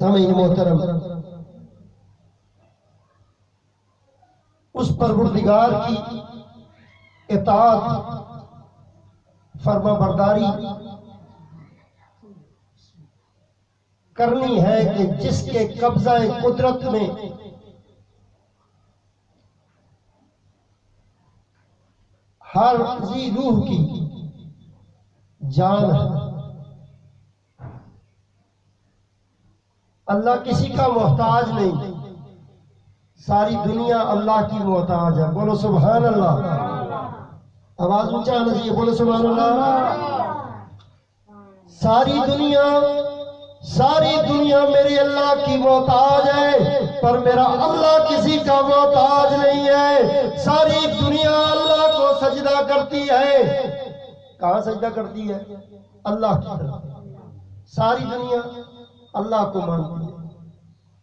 सामीन मोहतरम, उस परवरदिगार की इताअत फर्मा बरदारी करनी है कि जिसके कब्जा कुदरत में हर जी रूह की जान है। अल्लाह किसी का मोहताज नहीं, सारी दुनिया अल्लाह की मोहताज है। बोलो सुभान अल्लाह। आवाज ऊंचा आना चाहिए, बोलो सुभान अल्लाह। सारी दुनिया मेरे अल्लाह की मोहताज है, पर मेरा अल्लाह किसी का मोहताज नहीं है। सारी दुनिया अल्लाह को सजदा करती है। कहां सजदा करती है? अल्लाह की तरफ। सारी दुनिया अल्लाह को मानती है।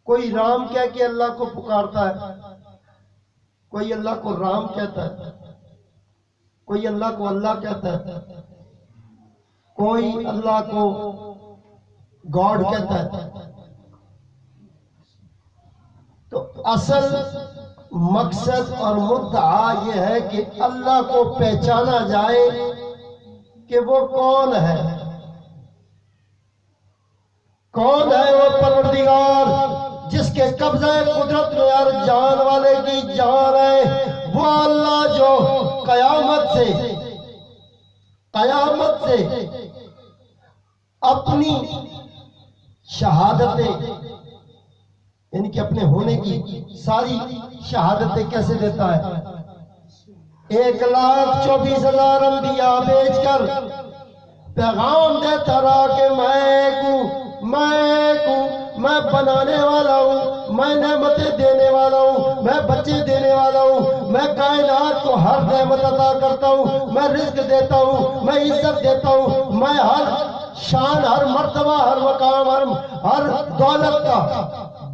कोई राम कह के अल्लाह को पुकारता है, कोई अल्लाह को राम कहता है, कोई अल्लाह को अल्लाह कहता है, कोई अल्लाह को गॉड कहता है। तो असल मकसद और मुद्दा यह है कि अल्लाह को पहचाना जाए कि वो कौन है। कौन है वो परवरदिगार जिसके कब्जा कुदरत में हर जान वाले की जान है। वो अल्लाह जो कयामत से अपनी शहादतें यानी कि अपने होने की सारी शहादतें कैसे देता है? 1,24,000 अंबिया भेजकर पैगाम देता रहा कि मैं बनाने वाला हूँ, मैं नेमतें देने वाला हूँ, मैं बच्चे देने वाला हूँ, मैं कायनात को हर नेमत अता करता हूँ, मैं रिज्क देता हूँ, मैं इज्जत देता हूँ, मैं हर शान, हर मर्तबा, हर मकाम, हर दौलत का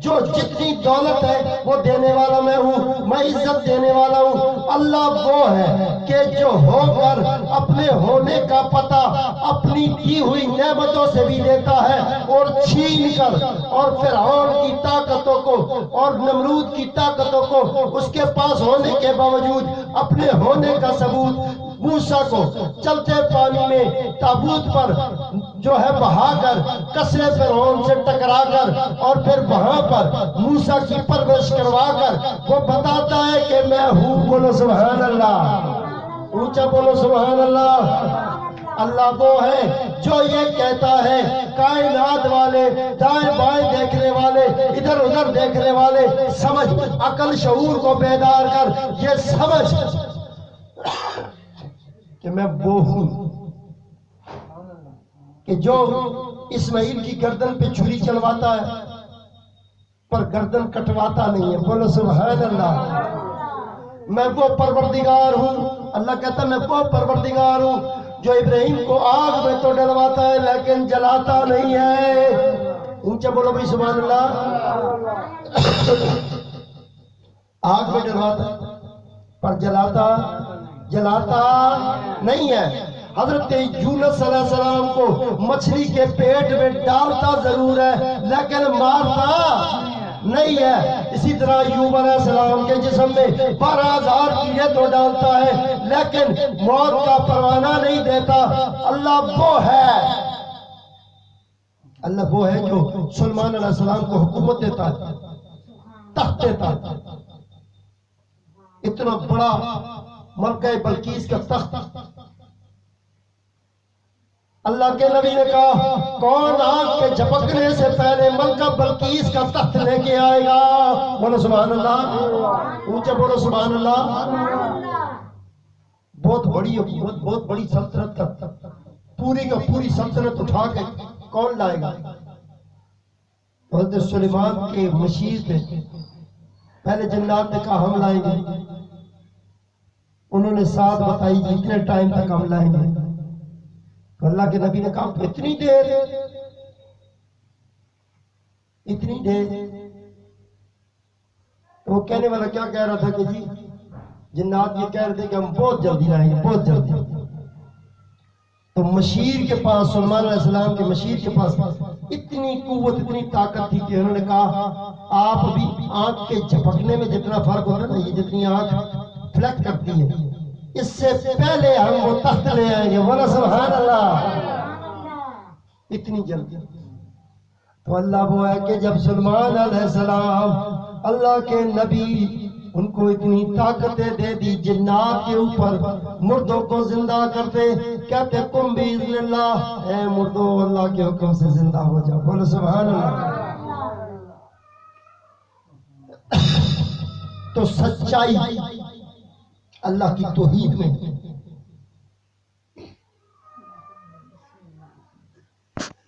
जो जितनी दौलत है वो देने वाला मैं हूँ, मैं इज्जत देने वाला हूँ। अल्लाह वो है कि जो होकर अपने होने का पता अपनी दी हुई नेमतों से भी देता है और छीन कर, और फिरौन की ताकतों को और नमरूद की ताकतों को उसके पास होने के बावजूद अपने होने का सबूत मूसा को चलते पानी में ताबूत पर जो है बहाकर कसरे फिरौन से टकराकर और फिर वहां पर मूसा की परवरिश करवाकर वो बताता है कि मैं हूं। बोलो सुभान अल्लाह, ऊंचा बोलो सुभान अल्लाह। अल्लाह वो है जो ये कहता है कायनात वाले, दाएं बाएं देखने वाले, इधर उधर देखने वाले, समझ अकल शऊर को बेदार कर ये समझ कि मैं वो हूं कि जो इस्माइल की गर्दन पे छुरी चलवाता है पर गर्दन कटवाता नहीं है। बोलो सुभान अल्लाह। मैं वो परवरदिगार हूं। अल्लाह कहता मैं वो परवरदिगार हूं जो इब्राहिम को आग में तो डलवाता है लेकिन जलाता नहीं है। ऊंचा बोलो भाई सुभान अल्लाह। आग में डलवाता पर जलाता नहीं है। हजरत यूनुस अलैहिस्सलाम को मछली के पेट में डालता जरूर है लेकिन मारता नहीं है। इसी तरह अय्यूब अलैहिस्सलाम के जिस्म में 12,000 कीड़े तो डालता है लेकिन मौत का परवाना नहीं देता। अल्लाह वो है जो सुलेमान अलैहिस्सलाम को हुकूमत देता है, तख्त देता है। इतना बड़ा मलका बल्कीस का तख्त अल्लाह के नबी ने कहा कौन आग के झपकने से पहले मलका बल्कीस का तख्त लेके आएगा? बोलो सुभान अल्लाह, ऊंचे बोलो सुभान अल्लाह। बहुत बड़ी हुकूमत, बहुत बड़ी सल्तनत का पूरी का पूरी सल्तनत उठा के कौन लाएगा? हज़रत सुलेमान के मशीर पे पहले जन्नात ने कहा हम लाएंगे। उन्होंने साथ बताई इतने टाइम तक हम लाएंगे। तो अल्लाह के नबी ने कहा इतनी देर तो वो कहने वाला क्या कह रहा था कि जी जिन्नात ये कह रहे थे कि हम बहुत जल्दी लाएंगे, बहुत जल्दी। तो मशीर के पास, सुलेमान अलैहिस्सलाम के मशीर के पास इतनी कुव्वत, इतनी ताकत थी कि उन्होंने कहा आप भी आंख के झपकने में जितना फर्क होता है ना, ये जितनी आंख फ्लैक्ट करती है, इससे पहले हम वो तख्त ले आएंगे। बोला सुभान अल्लाह। इतनी जल्दी। तो अल्लाह वो है कि जब सुलेमान अलैहिस्सलाम अल्लाह के नबी, उनको इतनी ताकतें दे दी, जिन्नात के ऊपर मुर्दों को जिंदा करते, कहते कुम बिइज़्निल्लाह, ए मुर्दों अल्लाह के हुक्म से जिंदा हो जाओ। बोलो सुभान अल्लाह। तो सच्चाई अल्लाह की तौहीद में